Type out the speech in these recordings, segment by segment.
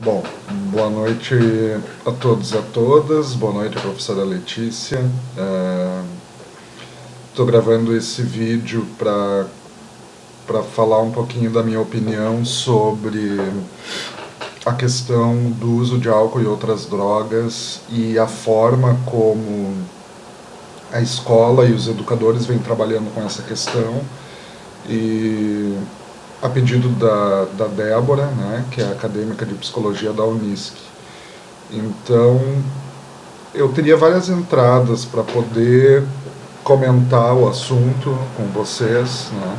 Bom, boa noite a todos e a todas, boa noite, professora Letícia. Estou gravando esse vídeo para falar um pouquinho da minha opinião sobre a questão do uso de álcool e outras drogas e a forma como a escola e os educadores vêm trabalhando com essa questão. E a pedido da Débora, né, que é acadêmica de psicologia da Unisc. Então, eu teria várias entradas para poder comentar o assunto com vocês, né,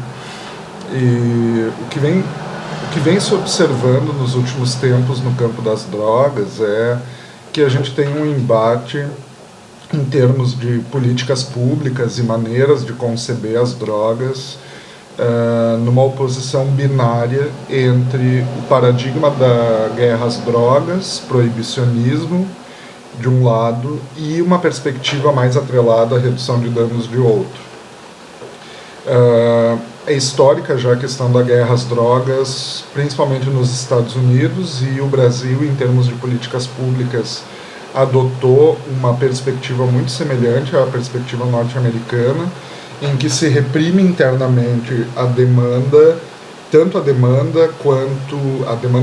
e o que vem se observando nos últimos tempos no campo das drogas é que a gente tem um embate em termos de políticas públicas e maneiras de conceber as drogas, numa oposição binária entre o paradigma da guerra às drogas, proibicionismo, de um lado, e uma perspectiva mais atrelada à redução de danos de outro. É histórica já a questão da guerra às drogas, principalmente nos Estados Unidos, e o Brasil, em termos de políticas públicas, adotou uma perspectiva muito semelhante à perspectiva norte-americana, em que se reprime internamente a demanda, tanto a demanda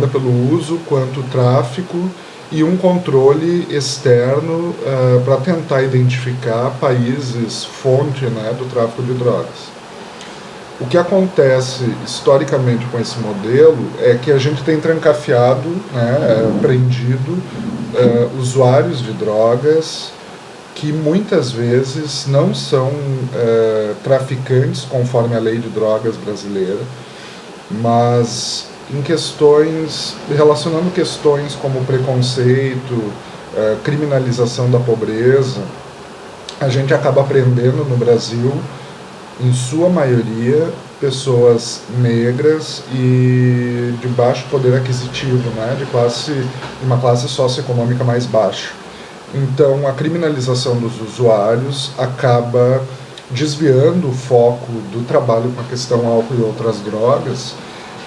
pelo uso, quanto o tráfico, e um controle externo para tentar identificar países fonte, né, do tráfico de drogas. O que acontece historicamente com esse modelo é que a gente tem trancafiado, né, prendido usuários de drogas que muitas vezes não são traficantes conforme a lei de drogas brasileira, mas relacionando questões como preconceito, criminalização da pobreza, a gente acaba prendendo no Brasil, em sua maioria, pessoas negras e de baixo poder aquisitivo, né, de uma classe socioeconômica mais baixa. Então, a criminalização dos usuários acaba desviando o foco do trabalho com a questão álcool e outras drogas,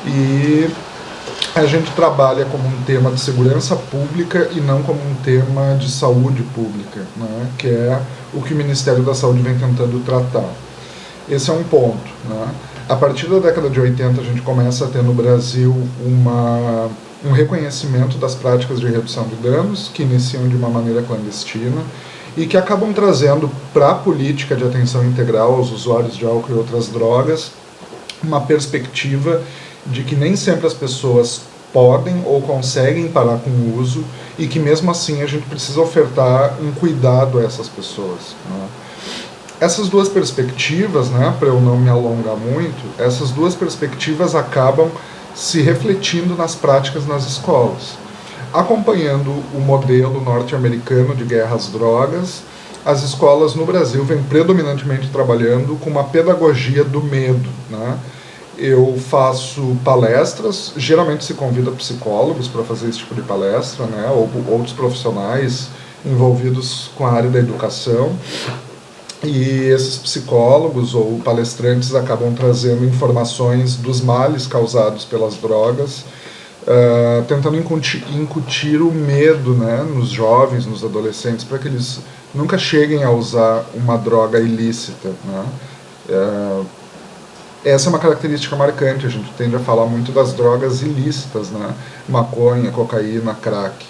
e a gente trabalha como um tema de segurança pública e não como um tema de saúde pública, né, que é o que o Ministério da Saúde vem tentando tratar. Esse é um ponto, né. A partir da década de 80, a gente começa a ter no Brasil um reconhecimento das práticas de redução de danos, que iniciam de uma maneira clandestina e que acabam trazendo para a política de atenção integral aos usuários de álcool e outras drogas uma perspectiva de que nem sempre as pessoas podem ou conseguem parar com o uso e que mesmo assim a gente precisa ofertar um cuidado a essas pessoas, né? Essas duas perspectivas, né, para eu não me alongar muito, essas duas perspectivas acabam se refletindo nas práticas nas escolas. Acompanhando o modelo norte-americano de guerra às drogas, as escolas no Brasil vêm predominantemente trabalhando com uma pedagogia do medo, né? Eu faço palestras, geralmente se convida psicólogos para fazer esse tipo de palestra, né, ou outros profissionais envolvidos com a área da educação. E esses psicólogos ou palestrantes acabam trazendo informações dos males causados pelas drogas, tentando incutir o medo, né, nos jovens, nos adolescentes, para que eles nunca cheguem a usar uma droga ilícita, né. Essa é uma característica marcante, a gente tende a falar muito das drogas ilícitas, né, maconha, cocaína, crack.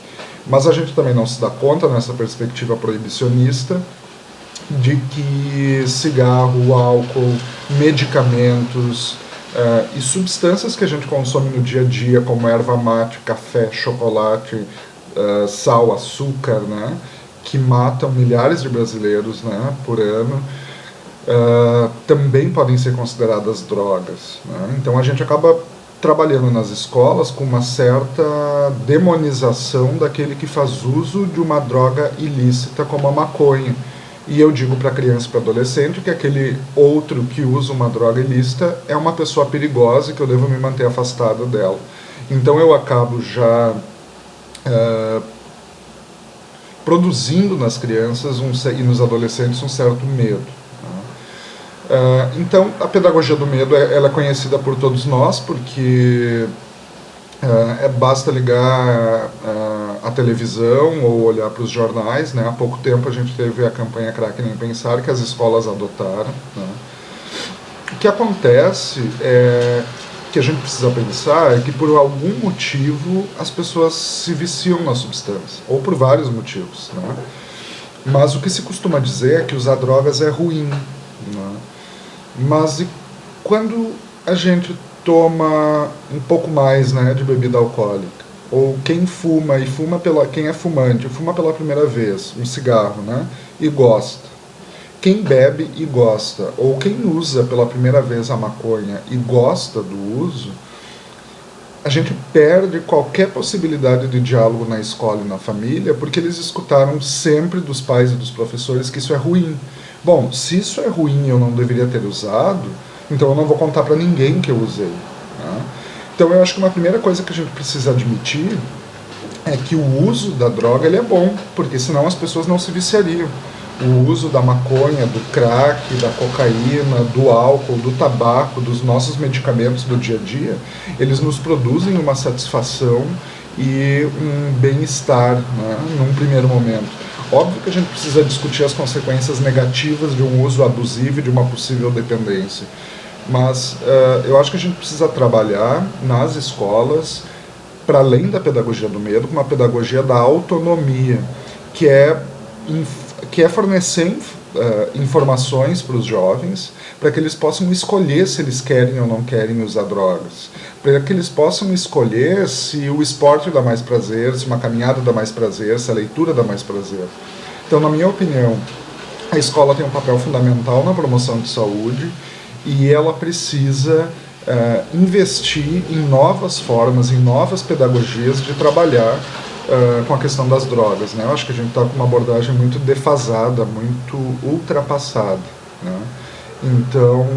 Mas a gente também não se dá conta, nessa perspectiva proibicionista, de que cigarro, álcool, medicamentos e substâncias que a gente consome no dia a dia, como erva mate, café, chocolate, sal, açúcar, né, que matam milhares de brasileiros, né, por ano, também podem ser consideradas drogas, né? Então a gente acaba trabalhando nas escolas com uma certa demonização daquele que faz uso de uma droga ilícita como a maconha. E eu digo para criança e para adolescente que aquele outro que usa uma droga ilícita é uma pessoa perigosa e que eu devo me manter afastado dela. Então eu acabo já produzindo nas crianças e nos adolescentes um certo medo, né? Então a pedagogia do medo ela é conhecida por todos nós, porque Basta ligar a televisão ou olhar para os jornais, né? Há pouco tempo a gente teve a campanha Crack Nem Pensar, que as escolas adotaram, né? O que acontece é que a gente precisa pensar é que por algum motivo as pessoas se viciam na substância, ou por vários motivos, né? Mas o que se costuma dizer é que usar drogas é ruim, né? Mas e quando a gente toma um pouco mais, né, de bebida alcoólica? Ou quem fuma, quem é fumante, fuma pela primeira vez um cigarro, né, e gosta. Quem bebe e gosta, ou quem usa pela primeira vez a maconha e gosta do uso, a gente perde qualquer possibilidade de diálogo na escola e na família, porque eles escutaram sempre dos pais e dos professores que isso é ruim. Bom, se isso é ruim e eu não deveria ter usado, então eu não vou contar para ninguém que eu usei, né? Então eu acho que uma primeira coisa que a gente precisa admitir é que o uso da droga ele é bom, porque senão as pessoas não se viciariam. O uso da maconha, do crack, da cocaína, do álcool, do tabaco, dos nossos medicamentos do dia a dia, eles nos produzem uma satisfação e um bem-estar, né, num primeiro momento. Óbvio que a gente precisa discutir as consequências negativas de um uso abusivo e de uma possível dependência, mas eu acho que a gente precisa trabalhar nas escolas, para além da pedagogia do medo, com uma pedagogia da autonomia, que é fornecer informações para os jovens, para que eles possam escolher se eles querem ou não querem usar drogas, para que eles possam escolher se o esporte dá mais prazer, se uma caminhada dá mais prazer, se a leitura dá mais prazer. Então, na minha opinião, a escola tem um papel fundamental na promoção de saúde e ela precisa investir em novas formas, em novas pedagogias de trabalhar com a questão das drogas, né? Eu acho que a gente está com uma abordagem muito defasada, muito ultrapassada, né? Então,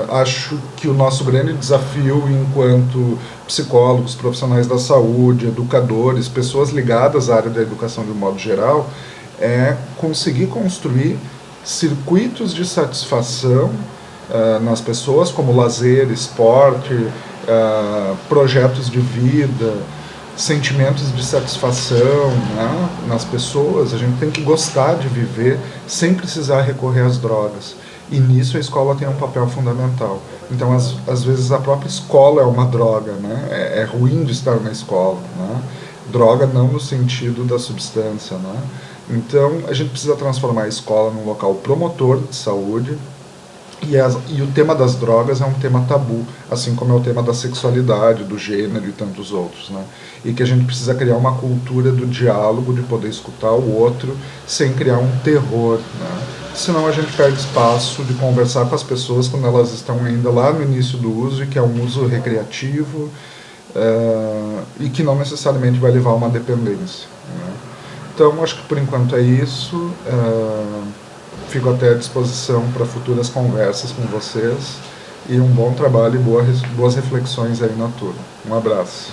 acho que o nosso grande desafio enquanto psicólogos, profissionais da saúde, educadores, pessoas ligadas à área da educação de um modo geral, é conseguir construir circuitos de satisfação nas pessoas, como lazer, esporte, projetos de vida, sentimentos de satisfação, né, nas pessoas. A gente tem que gostar de viver sem precisar recorrer às drogas. E nisso a escola tem um papel fundamental. Então, às vezes, a própria escola é uma droga, né? É ruim de estar na escola, né? Droga não no sentido da substância, né? Então, a gente precisa transformar a escola num local promotor de saúde, e o tema das drogas é um tema tabu, assim como é o tema da sexualidade, do gênero e tantos outros, né? E que a gente precisa criar uma cultura do diálogo, de poder escutar o outro, sem criar um terror, né? Senão a gente perde espaço de conversar com as pessoas quando elas estão ainda lá no início do uso, e que é um uso recreativo, e que não necessariamente vai levar a uma dependência, né? Então, acho que por enquanto é isso. Fico até à disposição para futuras conversas com vocês, e um bom trabalho e boas reflexões aí na turma. Um abraço.